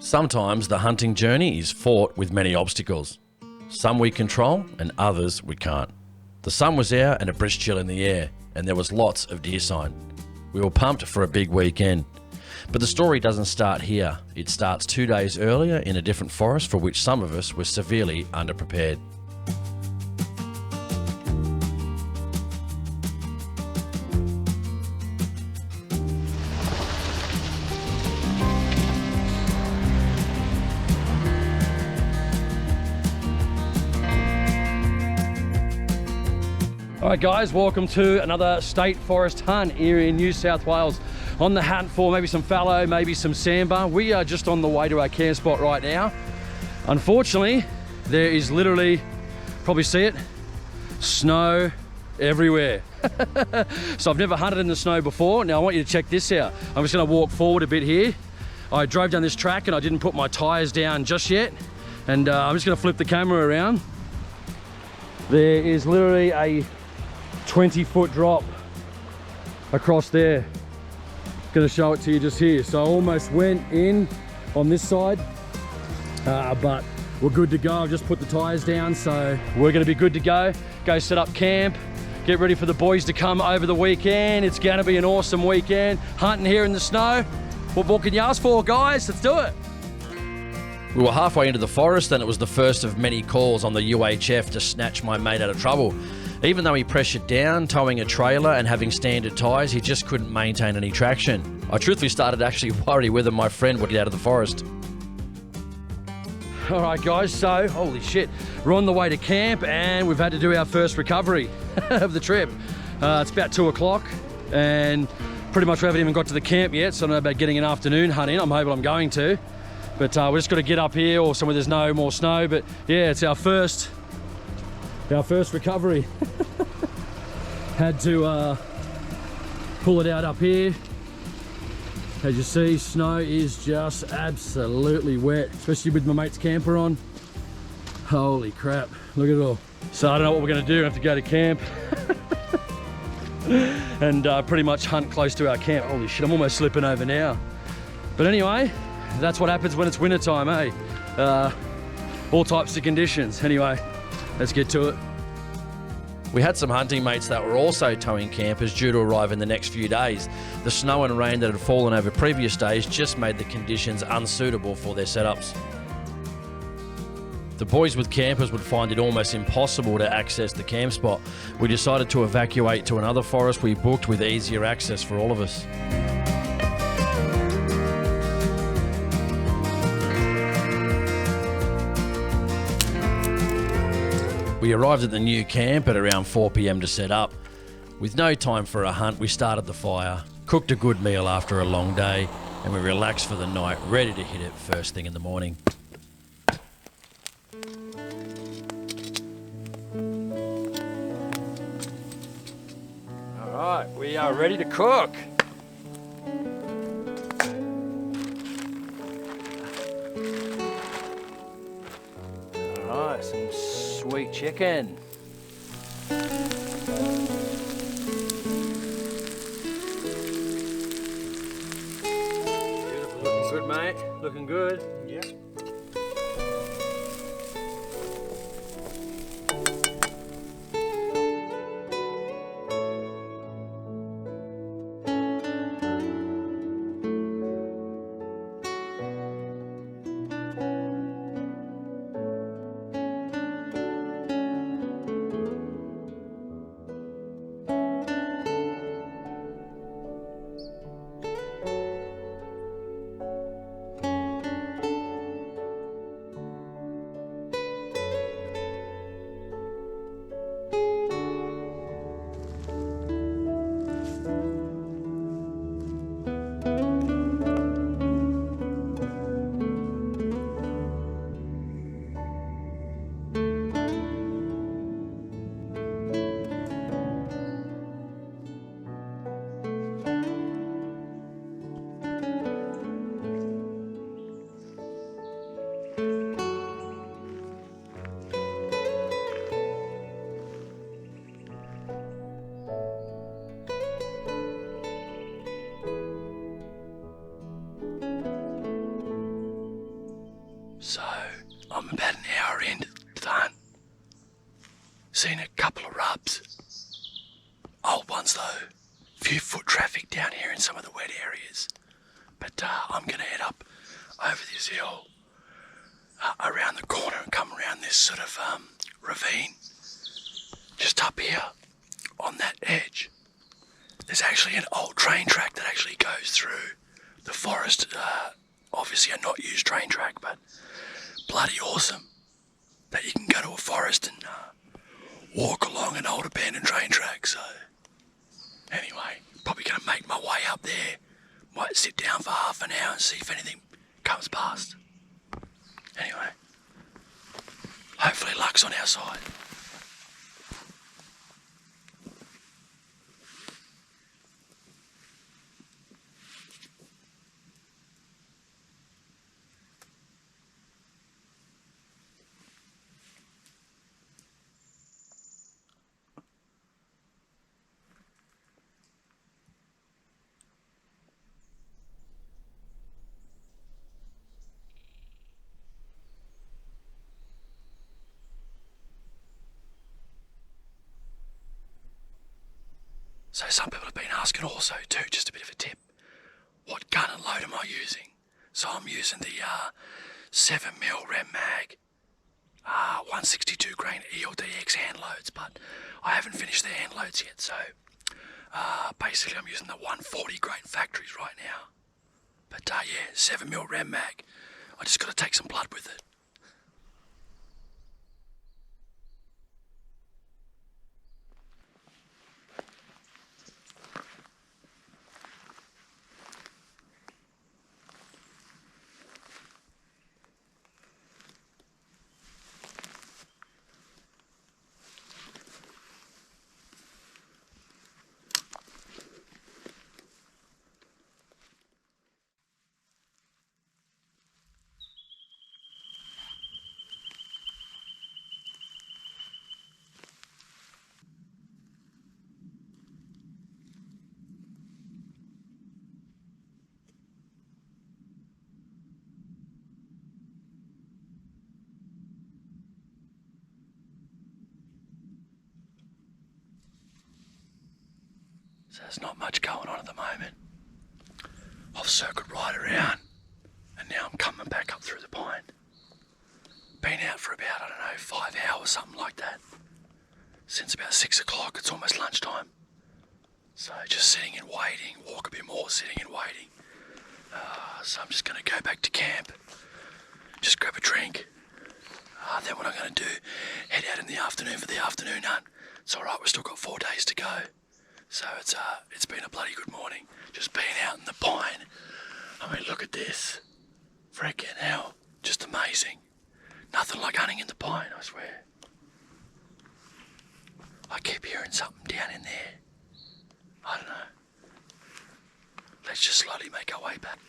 Sometimes the hunting journey is fraught with many obstacles. Some we control and others we can't. The sun was out and a brisk chill in the air, and there was lots of deer sign. We were pumped for a big weekend. But the story doesn't start here. It starts 2 days earlier in a different forest for which some of us were severely underprepared. Alright guys, welcome to another state forest hunt here in New South Wales. On the hunt for maybe some fallow, maybe some sambar. We are just on the way to our camp spot right now. Unfortunately, there is literally, probably see it, snow everywhere. So I've never hunted in the snow before. Now I want you to check this out. I'm just gonna walk forward a bit here. I drove down this track and I didn't put my tires down just yet. And I'm just gonna flip the camera around. There is literally a 20-foot drop across there. Gonna show it to you just here. So I almost went in on this side, but we're good to go. I've just put the tires down, so we're gonna be good to go. Go set up camp, get ready for the boys to come over the weekend. It's gonna be an awesome weekend. Hunting here in the snow. What more can you ask for, guys? Let's do it. We were halfway into the forest and it was the first of many calls on the UHF to snatch my mate out of trouble. Even though he pressured down, towing a trailer and having standard tyres, he just couldn't maintain any traction. I truthfully started to actually worry whether my friend would get out of the forest. All right guys, so holy shit, we're on the way to camp and we've had to do our first recovery of the trip. It's about 2 o'clock and pretty much we haven't even got to the camp yet, so I don't know about getting an afternoon hunt in. I'm hoping I'm going to. But we're just got to get up here or somewhere there's no more snow. But yeah, it's our first recovery. Had to pull it out up here. As you see, snow is just absolutely wet, especially with my mate's camper on. Holy crap, look at it all. So I don't know what we're gonna do. We have to go to camp and pretty much hunt close to our camp. Holy shit, I'm almost slipping over now. But anyway, that's what happens when it's winter time, eh? All types of conditions. Anyway, let's get to it. We had some hunting mates that were also towing campers due to arrive in the next few days. The snow and rain that had fallen over previous days just made the conditions unsuitable for their setups. The boys with campers would find it almost impossible to access the camp spot. We decided to evacuate to another forest we booked with easier access for all of us. We arrived at the new camp at around 4 p.m. to set up. With no time for a hunt, we started the fire, cooked a good meal after a long day, and we relaxed for the night, ready to hit it first thing in the morning. All right, we are ready to cook. All right, some sweet chicken. Beautiful, looking good, mate. Looking good. Yeah. I'm about an hour into the hunt. Seen a couple of rubs. Old ones though. Few foot traffic down here in some of the wet areas. But I'm going to head up over this hill, around the corner and come around this sort of ravine. Just up here on that edge. There's actually an old train track that actually goes through the forest. Obviously a not used train track, but bloody awesome that you can go to a forest and walk along an old abandoned train track. So anyway, probably going to make my way up there. Might sit down for half an hour and see if anything comes past. Anyway, hopefully luck's on our side. So some people have been asking also too, just a bit of a tip, what gun and load am I using? So I'm using the 7mm Rem Mag, 162 grain ELDX hand loads, but I haven't finished the hand loads yet, so basically I'm using the 140 grain factories right now. But yeah, 7mm Rem Mag, I just got to take some blood with it. So there's not much going on at the moment. I've circled right around and now I'm coming back up through the pine. Been out for about, 5 hours, something like that. Since about 6 o'clock, it's almost lunchtime. So just sitting and waiting, walk a bit more, sitting and waiting. So I'm just going to go back to camp, just grab a drink. Then what I'm going to do, head out in the afternoon for the afternoon hunt. It's alright, we've still got 4 days to go. So it's been a bloody good morning, just being out in the pine. I mean, look at this. Freaking hell, just amazing. Nothing like hunting in the pine, I swear. I keep hearing something down in there. I don't know. Let's just slowly make our way back.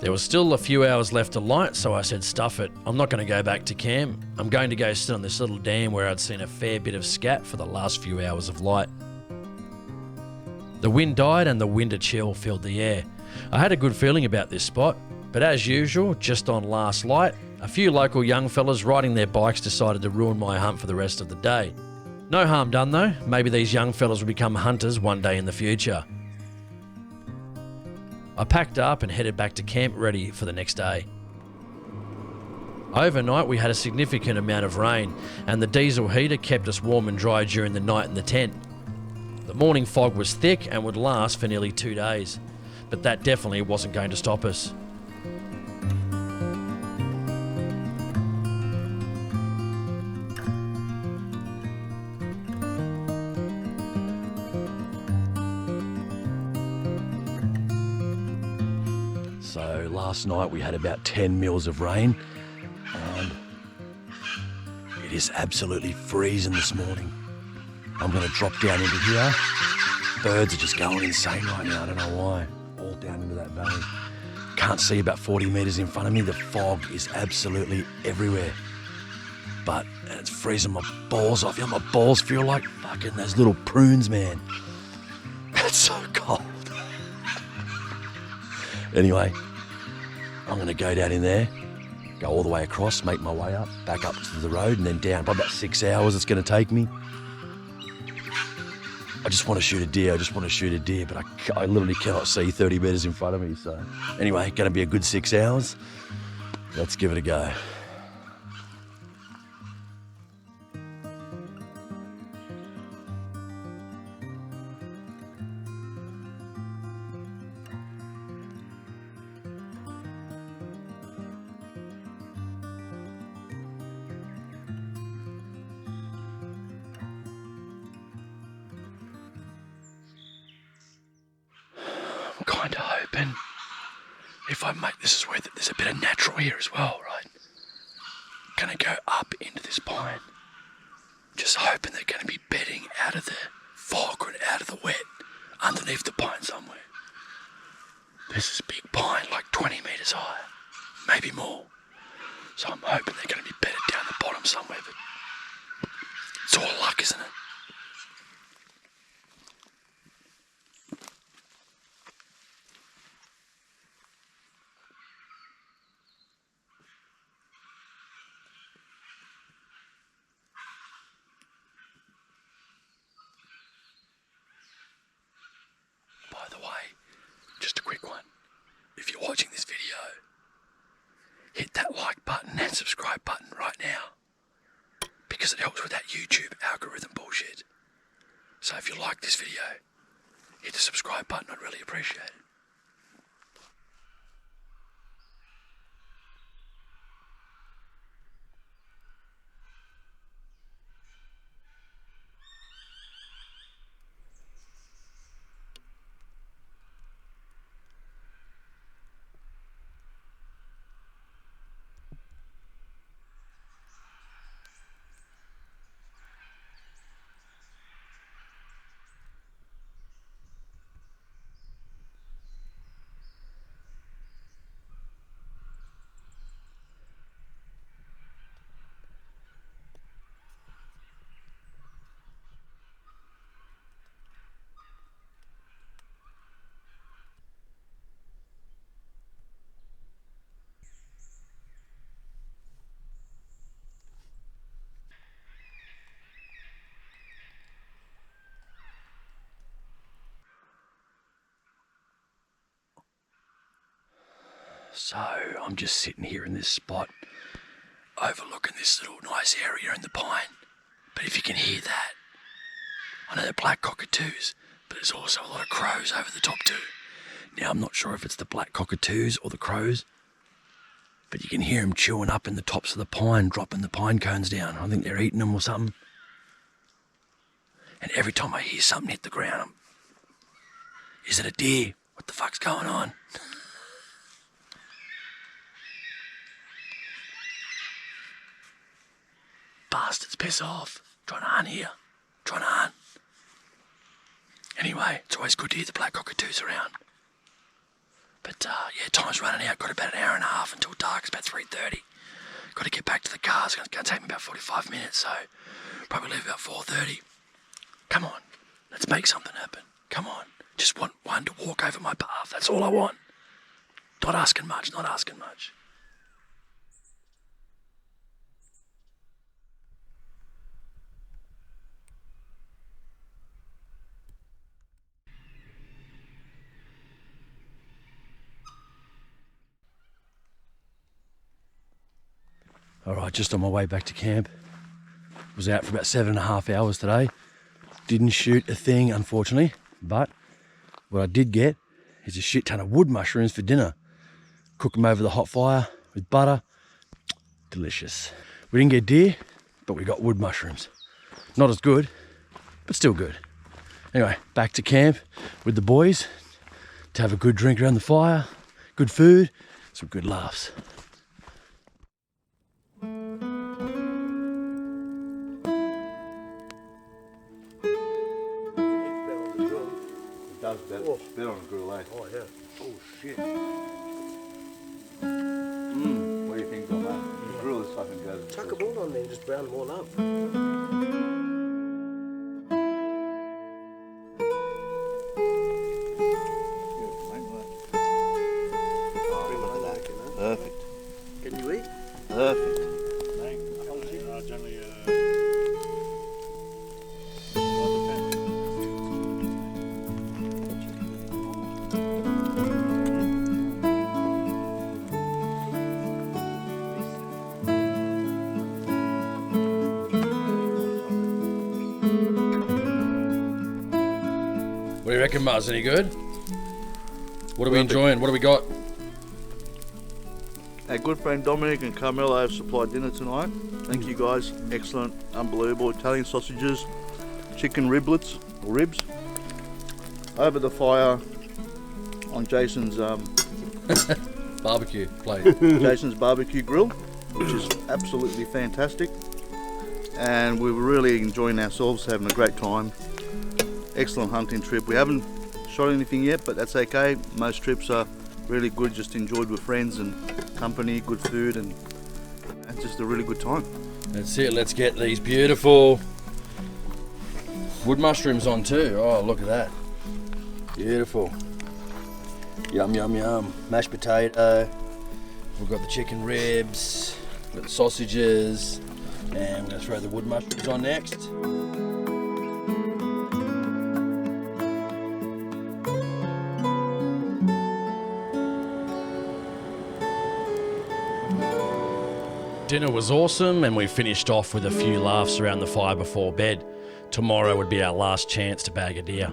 There was still a few hours left to light, so I said, stuff it. I'm not going to go back to camp. I'm going to go sit on this little dam where I'd seen a fair bit of scat for the last few hours of light. The wind died and the winter chill filled the air. I had a good feeling about this spot, but as usual, just on last light, a few local young fellas riding their bikes decided to ruin my hunt for the rest of the day. No harm done though. Maybe these young fellas will become hunters one day in the future. I packed up and headed back to camp ready for the next day. Overnight we had a significant amount of rain and the diesel heater kept us warm and dry during the night in the tent. The morning fog was thick and would last for nearly 2 days, but that definitely wasn't going to stop us. So last night we had about 10 mils of rain and it is absolutely freezing this morning. I'm going to drop down into here. Birds are just going insane right now. I don't know why. All down into that valley. Can't see about 40 metres in front of me. The fog is absolutely everywhere. But it's freezing my balls off. You know what my balls feel like? Fucking those little prunes, man. It's so cold. Anyway, I'm going to go down in there, go all the way across, make my way up, back up to the road and then down. Probably about 6 hours it's going to take me. I just want to shoot a deer. But I literally cannot see 30 metres in front of me. So anyway, going to be a good 6 hours. Let's give it a go. I'm kind of hoping if I make this is where there's a bit of natural here as well, right? I'm gonna go up into this pine, just hoping they're gonna be bedding out of the fog or out of the wet underneath the pine somewhere. This is a big pine, like 20 metres high, maybe more. So I'm hoping they're gonna be bedded down the bottom somewhere, but it's all luck, isn't it? By the way, just a quick one. If you're watching this video, hit that like button and subscribe button right now, because it helps with that YouTube algorithm bullshit. So if you like this video, hit the subscribe button. I'd really appreciate it. So I'm just sitting here in this spot, overlooking this little nice area in the pine. But if you can hear that, I know they're black cockatoos, but there's also a lot of crows over the top too. Now I'm not sure if it's the black cockatoos or the crows, but you can hear them chewing up in the tops of the pine, dropping the pine cones down. I think they're eating them or something. And every time I hear something hit the ground, is it a deer? What the fuck's going on? Bastards, piss off. Trying to hunt here. Trying to hunt. Anyway, it's always good to hear the black cockatoos around. But yeah, time's running out. Got about an hour and a half until dark. It's about 3:30. Got to get back to the car. It's going to take me about 45 minutes, so probably leave about 4:30. Come on, let's make something happen. Come on. Just want one to walk over my path. That's all I want. Not asking much, not asking much. All right, just on my way back to camp. Was out for about 7.5 hours today. Didn't shoot a thing, unfortunately, but what I did get is a shit ton of wood mushrooms for dinner. Cook them over the hot fire with butter. Delicious. We didn't get deer, but we got wood mushrooms. Not as good, but still good. Anyway, back to camp with the boys to have a good drink around the fire, good food, some good laughs. better on the grill, eh? Oh yeah. Oh shit. What do you think on that? The grill is fucking good. Chuck them all on there and just brown them all up. Perfect. Can you eat? Perfect. What do you reckon, Muzz? Any good? What are we enjoying? What do we got? Our good friend Dominic and Carmelo have supplied dinner tonight. Thank you guys. Excellent, unbelievable Italian sausages, chicken riblets or ribs over the fire on Jason's Barbecue plate. Jason's barbecue grill, which is absolutely fantastic. And we were really enjoying ourselves, having a great time. Excellent hunting trip. We haven't shot anything yet, but that's okay. Most trips are really good, just enjoyed with friends and company, good food, and just a really good time. That's it. Let's get these beautiful wood mushrooms on too. Oh, look at that. Beautiful. Yum, yum, yum. Mashed potato. We've got the chicken ribs. We've got the sausages. And we're going to throw the wood mushrooms on next. Dinner was awesome, and we finished off with a few laughs around the fire before bed. Tomorrow would be our last chance to bag a deer.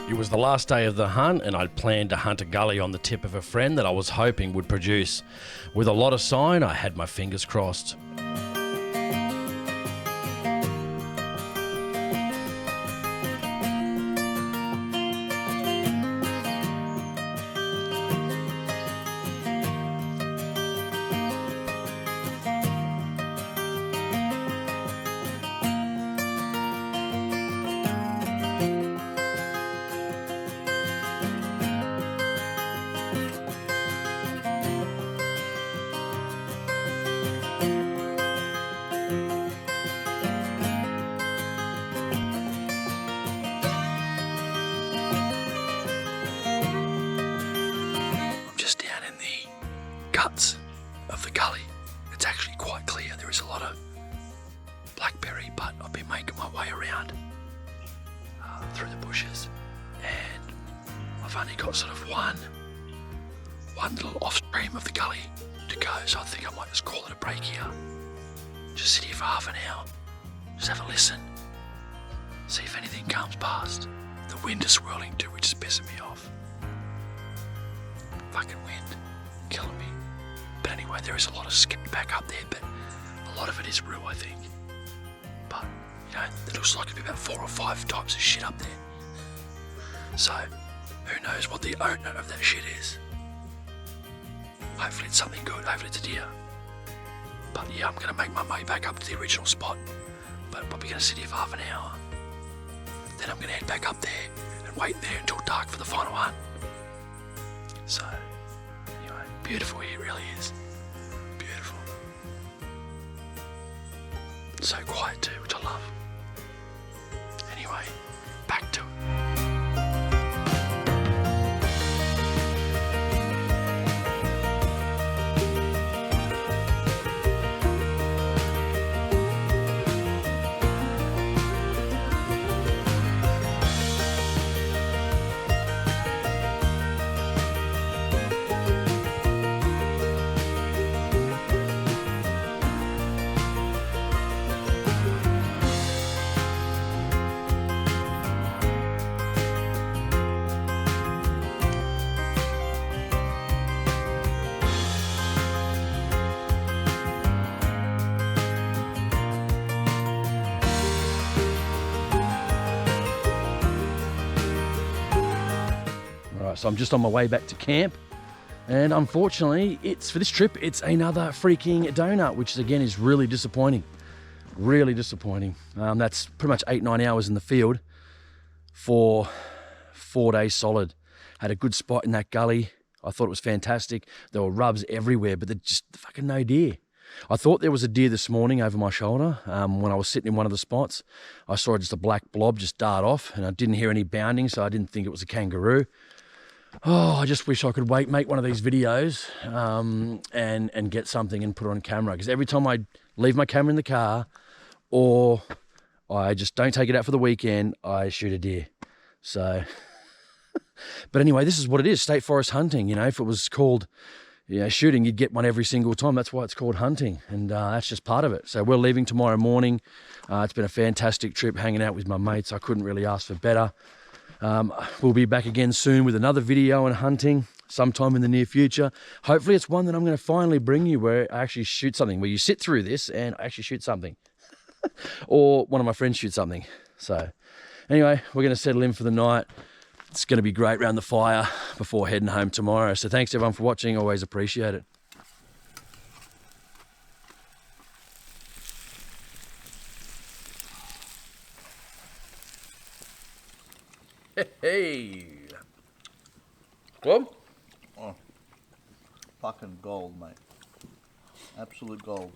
It was the last day of the hunt, and I'd planned to hunt a gully on the tip of a friend that I was hoping would produce. With a lot of sign, I had my fingers crossed. Guts of the gully. It's actually quite clear. There is a lot of blackberry, but I've been making my way around through the bushes, and I've only got sort of one little off stream of the gully to go, so I think I might just call it a break here. Just sit here for half an hour, just have a listen, see if anything comes past. The wind is swirling too, which is pissing me off. Fucking wind, killing me. But anyway, there is a lot of skip back up there, but a lot of it is real, I think. But, you know, it looks like it'll be about 4 or 5 types of shit up there. So, who knows what the owner of that shit is. Hopefully it's something good, hopefully it's a deer. But yeah, I'm gonna make my way back up to the original spot, but probably gonna sit here for half an hour. Then I'm gonna head back up there and wait there until dark for the final hunt. So, anyway, beautiful here, it really is. Beautiful. So quiet too, which I love. Anyway, back to it. Right, so I'm just on my way back to camp. And unfortunately, for this trip, it's another freaking donut, which again is really disappointing. Really disappointing. That's pretty much 8-9 hours in the field for 4 days solid. Had a good spot in that gully. I thought it was fantastic. There were rubs everywhere, but there's just fucking no deer. I thought there was a deer this morning over my shoulder. When I was sitting in one of the spots, I saw just a black blob just dart off, and I didn't hear any bounding, so I didn't think it was a kangaroo. Oh, I just wish I could make one of these videos and get something and put it on camera. Because every time I leave my camera in the car or I just don't take it out for the weekend, I shoot a deer. So, but anyway, this is what it is, state forest hunting. You know, if it was called shooting, you'd get one every single time. That's why it's called hunting, and that's just part of it. So we're leaving tomorrow morning. It's been a fantastic trip hanging out with my mates. I couldn't really ask for better. We'll be back again soon with another video on hunting sometime in the near future. Hopefully it's one that I'm going to finally bring you where I actually shoot something, where you sit through this and I actually shoot something. Or one of my friends shoots something. So anyway, we're going to settle in for the night. It's going to be great around the fire before heading home tomorrow. So thanks everyone for watching. Always appreciate it. Hey. Well, Fucking gold, mate. Absolute gold.